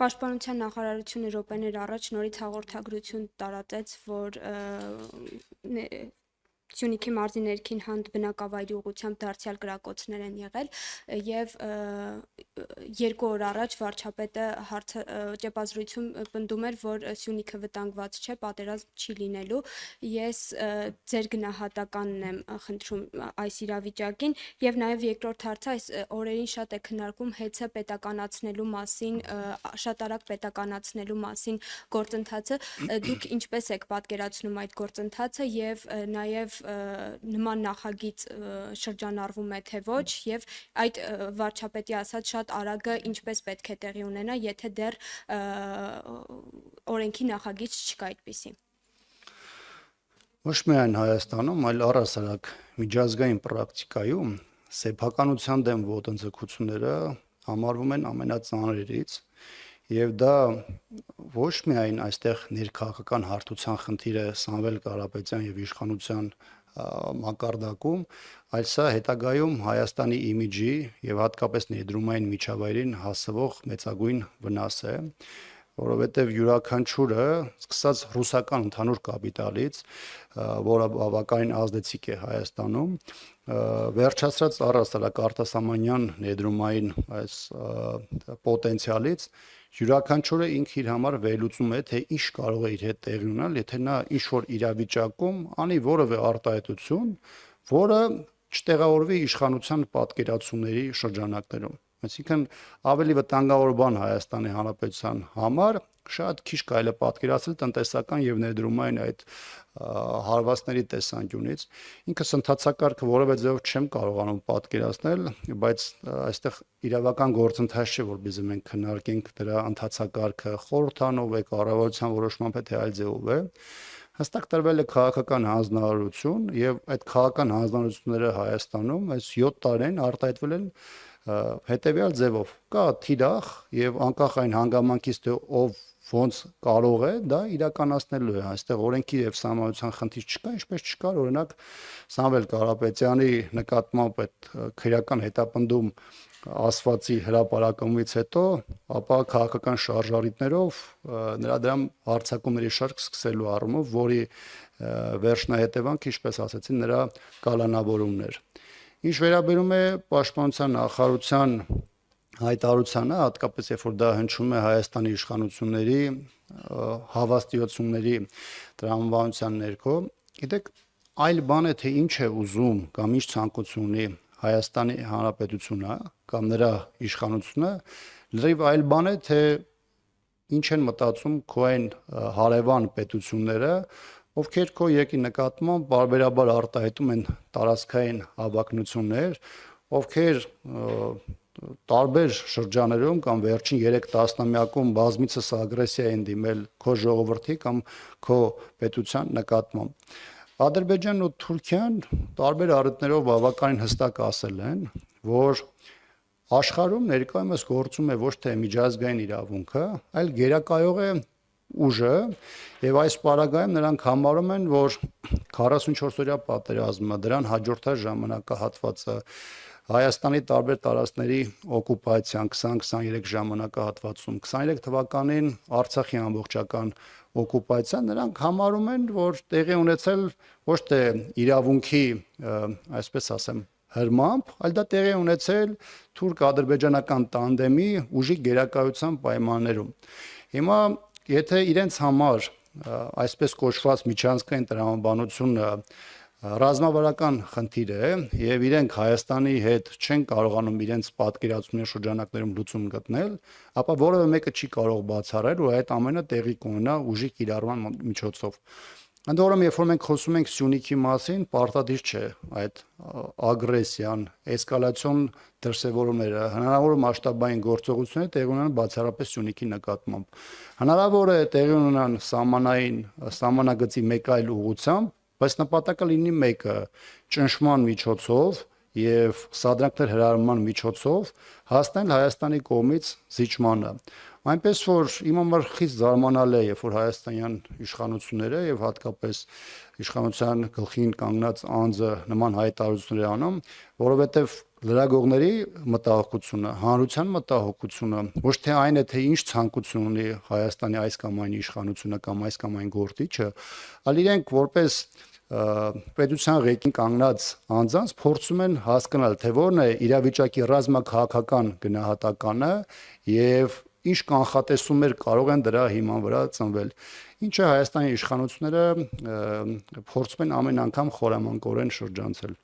Պաշտպանության նախարարությունը րոպեներ առաջ նորից հաղորդագրություն տարածեց, որ Սյունիքի մարզի ներքին հանդ բնակավայրի ուղղությամբ դարձյալ կրակոցներ են եղել եւ 2 օր առաջ վարչապետը ճեպազրույցում պնդում էր, որ Սյունիքը վտանգված չէ, պատերազմ չի լինելու։ Ես ձեր գնահատականն եմ խնդրում այս իրավիճակին եւ նաեւ երկրորդ հարցը այս օրերին շատ է քննարկվում ՀԵՑ-ը պետականացնելու մասին, շատ արագ պետականացնելու մասին գործընթացը։ Դուք ինչպես եք պատկերացնում այդ գործընթացը եւ նաեւ նման նախագիծ շրջանառվում է թե ոչ եւ այդ վարչապետի ասած շատ արագը ինչպես պետք է տեղի ունենա, եթե դեռ օրենքի նախագիծ չկա այդպիսի։ Ոչ միայն Հայաստանում, այլ առհասարակ միջազգային պրակտիկայում սեփականության դեմ ոտնձգությունները համարվում են ամենածանրերից եւ դա ոչ միայն այստեղ ներքաղաքական հարթության խնդիր է Սամվել Կարապետյան եւ իշխանության մակարդակում, այլ սա հետագայում Հայաստանի իմիջի եւ հատկապես ներդրումային միջավայրին հասցվող մեծագույն վնաս է, որովհետեւ յուրաքանչյուրը, սկսած ռուսական ընդհանուր կապիտալից, որը բավականին ազդեցիկ է Հայաստանում, վերջացրած առհասարակ արտասահմանյան ներդրումային այս պոտենցիալից յուրաքանչյուրը ինքը իր համար վերլուծում է, թե ինչ կարող է իր հետ տեղի ունենալ, եթե նա ինչ-որ իրավիճակում անի որևէ արտահայտություն, որը չտեղավորվի իշխանության պատկերացումների շրջանակներում։ Այսինքն ավելի վտանգավոր բան Հայաստանի Հանրապետության համար շատ քիչ կարելի է պատկերացնել տնտեսական եւ ներդրումային այդ հարվածների տեսանկյունից։ Ինքս ընթացակարգը որևէ ձևով չեմ կարողանում պատկերացնել, բայց այստեղ իրավական գործընթաց չէ, որբիզի մենք քննարկենք դրա ընթացակարգը խորհրդանով է, կառավարության որոշմամբ է, թե այլ ձևով է։ Հստակ տրվել է քաղաքական հանձնարարություն եւ այդ քաղաքական հանձնարարությունները Հայաստանում այս 7 տարին արտահայտվել են հետեւյալ ձևով. կա թիրախ եւ անկախ այն հանգամանքից, թե ով ոնց կարող է, դա իրականացնելու է։ Այստեղ օրենքի եւ սահմանության խնդիր չկա, ինչպես չկար օրինակ Սամվել Կարապետյանի նկատմամբ այդ քրեական հետապնդում ասվածի հրապարակումից հետո, ապա քաղաքական շարժառիթներով նրա դրամ հարձակումների շարք սկսելու առումով, որի վերջնահետևանք, ինչպես ասացին, նրա կալանավորումներ։ Ինչ վերաբերում է պաշտպանության նախարարության հայտարարությանը, հատկապես երբ որ դա հնչում է Հայաստանի իշխանությունների հավաստիությունների տրամաբանության ներքո, գիտեք, այլ բան է, թե ինչ է ուզում կամ ինչ ցանկություն ունի Հայաստանի Հանրապետությունը կամ նրա իշխանությունը, լրիվ այլ բան է, թե ինչ են մտածում քո այն հարևան պետությունները, ովքեր քո երկրի նկատմամբ բարբերաբար արտահայտում են տարածքային հավակնություններ, ովքեր տարբեր շրջաներում կամ վերջին 3 տասնամյակում բազմիցս ագրեսիա են դիմել քո ժողովրդի կամ քո պետության նկատմամբ։ Ադրբեջանն ու Թուրքիան տարբեր առիթներով բավականին հստակ ասել են, որ աշխարհում ներկայումս գործում է ոչ թե միջազգային իրավունքը, այլ գերակայող է ուժը, եւ այս պարագայում նրանք համարում են, որ 44-օրյա պատերազմը, դրան հաջորդած ժամանակահատվածը, Հայաստանի տարբեր տարածքների օկուպացիան 20-23 ժամանակահատվածում, 23 թվականին Արցախի ամբողջական օկուպացիան, նրանք համարում են, որ տեղի ունեցել ոչ թե իրավունքի, այսպես ասեմ, հրմամբ, այլ դա տեղի ունեցել թուրք-ադրբեջանական տանդեմի ուժի գերակայության պայմաններում։ Հիմա եթե իրենց համար այսպես կոչված միջանցքային տրամաբանությունը ռազմավարական խնդիր է եւ իրենք Հայաստանի հետ չեն կարողանում իրենց պատկերացումների շրջանակներում լուծում գտնել, ապա որևէ մեկը չի կարող բացառել, որ այդ ամենը տեղի կունենա ուժի կիրառման միջոցով։ Ընդ որում, երբ որ մենք խոսում ենք Սյունիքի մասին, պարտադիր չէ այդ ագրեսիան, էսկալացիոն դրսևորումները, հնարավոր մասշտաբային գործողությունները տեղի ունենան բացառապես Սյունիքի նկատմամբ։ Հնարավոր է տեղի ունենան սահմանագծի մեկ այլ ուղղությամբ, բայց նպատակը լինի մեկը՝ ճնշման միջոցով եւ սադրանքներ հրահրման միջոցով հասնել Հայաստանի կողմից զիջմանը։ Այնպես որ իմ համար խիստ զարմանալի է, երբ որ հայաստանյան իշխանությունները եւ հատկապես իշխանության գլխին կանգնած անձը նման հայտարարություններ անում, որովհետեւ լրագրողների մտահոգությունը, հանրության մտահոգությունը ոչ թե այն է, թե ինչ ցանկություն ունի Հայաստանի այս կամ այն իշխանությունը կամ այս կամ այն գործիչը, այլ իրենք որպես պետության ղեկին կանգնած անձանց փորձում են հասկանալ, թե որն է իրավիճակի ռազմաքաղաքական գնահատականը եւ ինչ կանխատեսումներ կարող են դրա հիման վրա ծնվել։ Ինչը Հայաստանի իշխանությունները փորձում են ամեն անգամ խորամանկորեն շրջանցել։